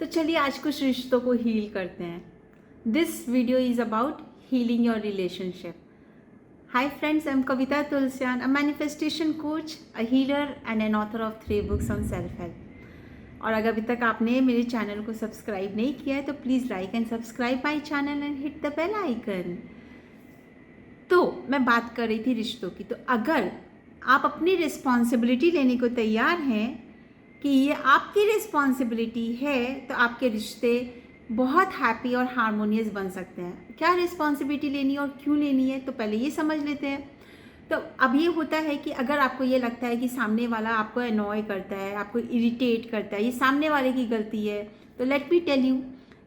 तो चलिए आज कुछ रिश्तों को हील करते हैं। This video is about healing your relationship. Hi friends, I am Kavita Tulsiyan, a manifestation coach, a healer and an author of 3 books on self help. और अगर अभी तक आपने मेरे चैनल को सब्सक्राइब नहीं किया है तो please like and subscribe my channel and hit the bell icon. तो मैं बात कर रही थी रिश्तों की। तो अगर आप अपनी रिस्पॉन्सिबिलिटी लेने को तैयार हैं कि ये आपकी रिस्पॉन्सिबिलिटी है, तो आपके रिश्ते बहुत हैप्पी और हारमोनियस बन सकते हैं। क्या रिस्पॉन्सिबिलिटी लेनी है और क्यों लेनी है, तो पहले ये समझ लेते हैं। तो अब ये होता है कि अगर आपको ये लगता है कि सामने वाला आपको अनॉय करता है, आपको इरिटेट करता है, ये सामने वाले की गलती है, तो लेट मी टेल यू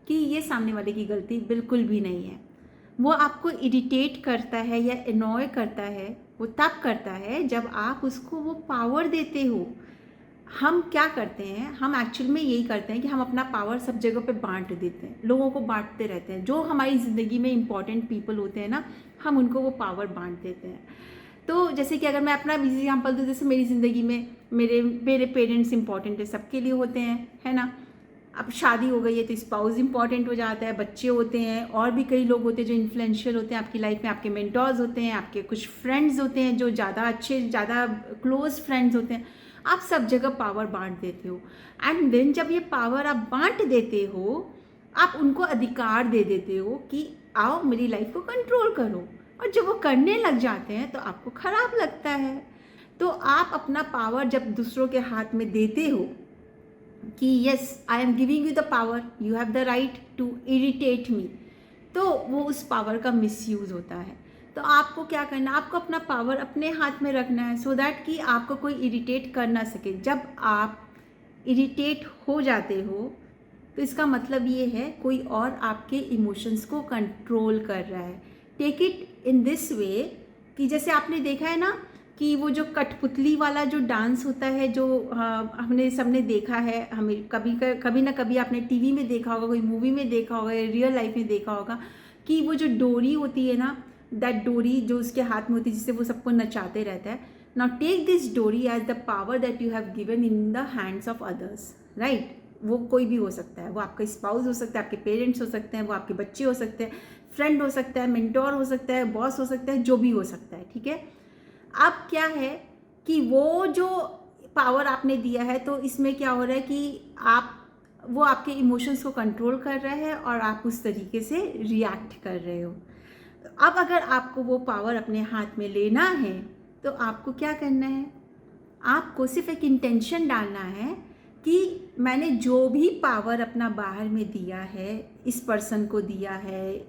कि ये सामने वाले की गलती बिल्कुल भी नहीं है। वो आपको इरिटेट करता है या अनॉय करता है, वो तब करता है जब आप उसको वो पावर देते हो। हम क्या करते हैं, हम एक्चुअल में यही करते हैं कि हम अपना पावर सब जगह पे बांट देते हैं, लोगों को बांटते रहते हैं। जो हमारी ज़िंदगी में इंपॉर्टेंट पीपल होते हैं ना, हम उनको वो पावर बांट देते हैं। तो जैसे कि अगर मैं अपना एग्जाम्पल दूँ, जैसे मेरी ज़िंदगी में मेरे मेरे पेरेंट्स इंपॉर्टेंट है, सबके लिए होते हैं, है ना। अब शादी हो गई है तो स्पाउस इंपॉर्टेंट हो जाता है, बच्चे होते हैं, और भी कई लोग होते हैं जो इन्फ्लुएंशियल होते हैं आपकी लाइफ में। आपके मेंटर्स होते हैं, आपके कुछ फ्रेंड्स होते हैं जो ज़्यादा अच्छे, ज़्यादा क्लोज फ्रेंड्स होते हैं। आप सब जगह पावर बांट देते हो, एंड देन जब ये पावर आप बांट देते हो, आप उनको अधिकार दे देते हो कि आओ मेरी लाइफ को कंट्रोल करो। और जब वो करने लग जाते हैं तो आपको खराब लगता है। तो आप अपना पावर जब दूसरों के हाथ में देते हो कि yes I am giving you the power, you have the right to irritate me, तो वो उस पावर का मिसयूज़ होता है। तो आपको क्या करना, आपको अपना पावर अपने हाथ में रखना है सो दैट कि आपको कोई इरिटेट कर ना सके। जब आप इरिटेट हो जाते हो तो इसका मतलब ये है कोई और आपके इमोशंस को कंट्रोल कर रहा है। Take it in this way कि जैसे आपने देखा है ना कि वो जो कठपुतली वाला जो डांस होता है, जो हमने सबने देखा है, हमें कभी ना कभी आपने टीवी में देखा होगा, कोई मूवी में देखा होगा, रियल लाइफ में देखा होगा कि वो जो डोरी होती है ना, दैट डोरी जो उसके हाथ में होती है जिससे वो सबको नचाते रहता है। नाउ टेक दिस डोरी as the power that you have given in the hands of others, right. वो कोई भी हो सकता है, वो आपका स्पाउस हो सकता है, आपके पेरेंट्स हो सकते हैं, वो आपके बच्चे हो सकते हैं, फ्रेंड हो सकता है, मेंटोर हो सकता है, बॉस हो सकता है, जो भी हो सकता है, ठीक है। अब क्या है कि वो जो पावर आपने दिया है, तो इसमें क्या हो रहा है कि वो आपके इमोशंस को कंट्रोल कर रहे हैं और आप उस तरीके से रिएक्ट कर रहे हो। अब अगर आपको वो पावर अपने हाथ में लेना है तो आपको क्या करना है, आपको सिर्फ एक इंटेंशन डालना है कि मैंने जो भी पावर अपना बाहर में दिया है, इस पर्सन को दिया है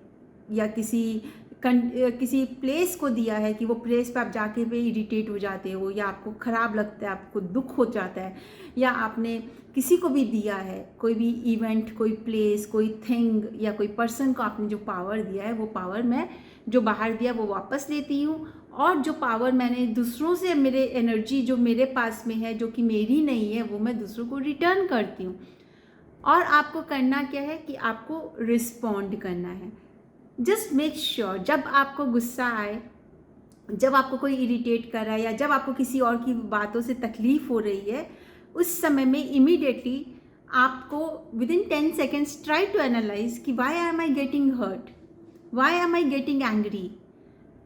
या किसी प्लेस को दिया है, कि वो प्लेस पे आप जाके पे इरिटेट हो जाते हो या आपको ख़राब लगता है, आपको दुख हो जाता है, या आपने किसी को भी दिया है, कोई भी इवेंट, कोई प्लेस, कोई थिंग या कोई पर्सन को आपने जो पावर दिया है, वो पावर मैं जो बाहर दिया वो वापस लेती हूँ। और जो पावर मैंने दूसरों से, मेरे एनर्जी जो मेरे पास में है जो कि मेरी नहीं है, वो मैं दूसरों को रिटर्न करती हूँ। और आपको करना क्या है कि आपको रिस्पॉन्ड करना है। जस्ट मेक श्योर जब आपको गुस्सा आए, जब आपको कोई इरिटेट कर रहा है या जब आपको किसी और की बातों से तकलीफ हो रही है, उस समय में इमीडिएटली आपको with in 10 seconds try to analyse कि why am I getting hurt, why am I getting angry,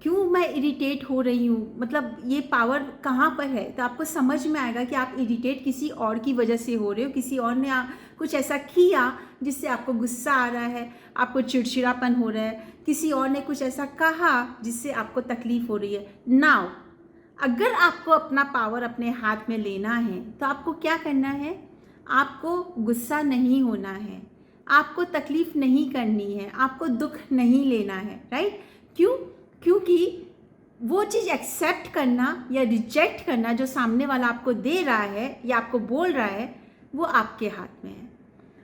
क्यों मैं इरिटेट हो रही हूँ, मतलब ये पावर कहाँ पर है। तो आपको समझ में आएगा कि आप इरिटेट किसी और की वजह से हो रहे हो, किसी और ने कुछ ऐसा किया जिससे आपको गुस्सा आ रहा है, आपको चिड़चिड़ापन हो रहा है, किसी और ने कुछ ऐसा कहा जिससे आपको तकलीफ हो रही है। नाउ अगर आपको अपना पावर अपने हाथ में लेना है तो आपको क्या करना है, आपको गुस्सा नहीं होना है, आपको तकलीफ नहीं करनी है, आपको दुख नहीं लेना है, राइट। क्यों? क्योंकि वो चीज़ एक्सेप्ट करना या रिजेक्ट करना जो सामने वाला आपको दे रहा है या आपको बोल रहा है, वो आपके हाथ में है।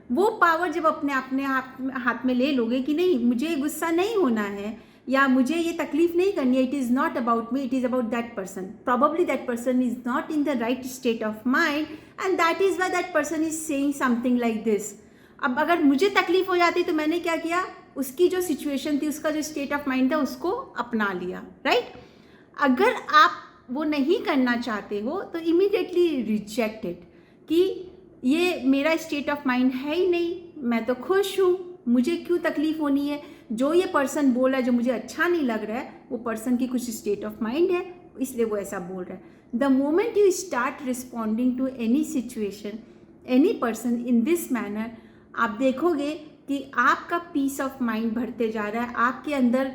वो पावर जब अपने हाथ में ले लोगे कि नहीं, मुझे गुस्सा नहीं होना है या मुझे ये तकलीफ नहीं करनी है, it is not about me, it is about that person, probably that person is not in the right state of mind and that is why that person is saying something like this. अब अगर मुझे तकलीफ हो जाती तो मैंने क्या किया, उसकी जो सिचुएशन थी, उसका जो स्टेट ऑफ माइंड था, उसको अपना लिया, राइट। अगर आप वो नहीं करना चाहते हो तो इमीडिएटली रिजेक्ट इट कि ये मेरा स्टेट ऑफ माइंड है ही नहीं, मैं तो खुश हूँ, मुझे क्यों तकलीफ होनी है, जो ये पर्सन बोल रहा है जो मुझे अच्छा नहीं लग रहा है वो पर्सन की कुछ स्टेट ऑफ माइंड है, इसलिए वो ऐसा बोल रहा है. The moment you start responding to any situation, any person in this manner, आप देखोगे कि आपका पीस ऑफ माइंड बढ़ते जा रहा है, आपके अंदर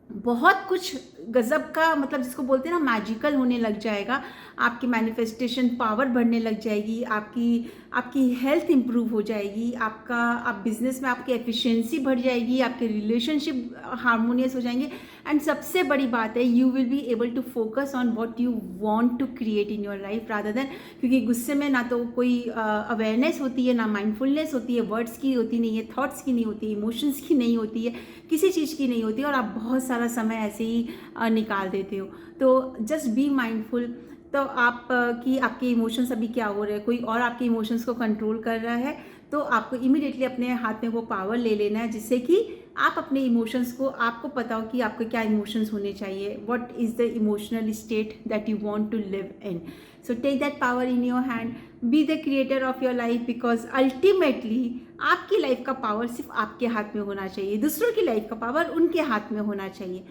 बहुत कुछ गजब का, मतलब जिसको बोलते हैं ना मैजिकल होने लग जाएगा. आपकी मैनिफेस्टेशन पावर बढ़ने लग जाएगी, आपकी हेल्थ इंप्रूव हो जाएगी, आप बिजनेस में आपकी एफिशिएंसी बढ़ जाएगी, आपके रिलेशनशिप हार्मोनियस हो जाएंगे. एंड सबसे बड़ी बात है, you will be able to focus on what you want to create in your life rather than, क्योंकि गुस्से में ना तो कोई अवेयरनेस होती है, ना माइंडफुलनेस होती है, वर्ड्स की होती नहीं है, थॉट्स की नहीं होती है, इमोशंस की नहीं होती है, किसी चीज़ की नहीं होती है, और आप बहुत सारा समय ऐसे ही निकाल देते हो. तो जस्ट बी माइंडफुल. तो आपके इमोशंस अभी क्या हो रहे हैं, कोई और आपके इमोशंस को कंट्रोल कर रहा है, तो आपको इमीडिएटली अपने हाथ में वो पावर ले लेना है, जिससे कि आप अपने इमोशंस को, आपको पता हो कि आपके क्या इमोशंस होने चाहिए, what is the emotional state that you want to live in. So take that power in your hand, be the creator of your life, because ultimately आपकी लाइफ का पावर सिर्फ आपके हाथ में होना चाहिए, दूसरों की लाइफ का पावर उनके हाथ में होना चाहिए.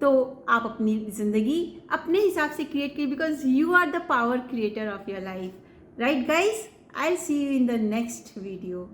तो आप अपनी ज़िंदगी अपने हिसाब से क्रिएट कीजिए, because you are the power creator of your life. Right guys, I will see you in the next video.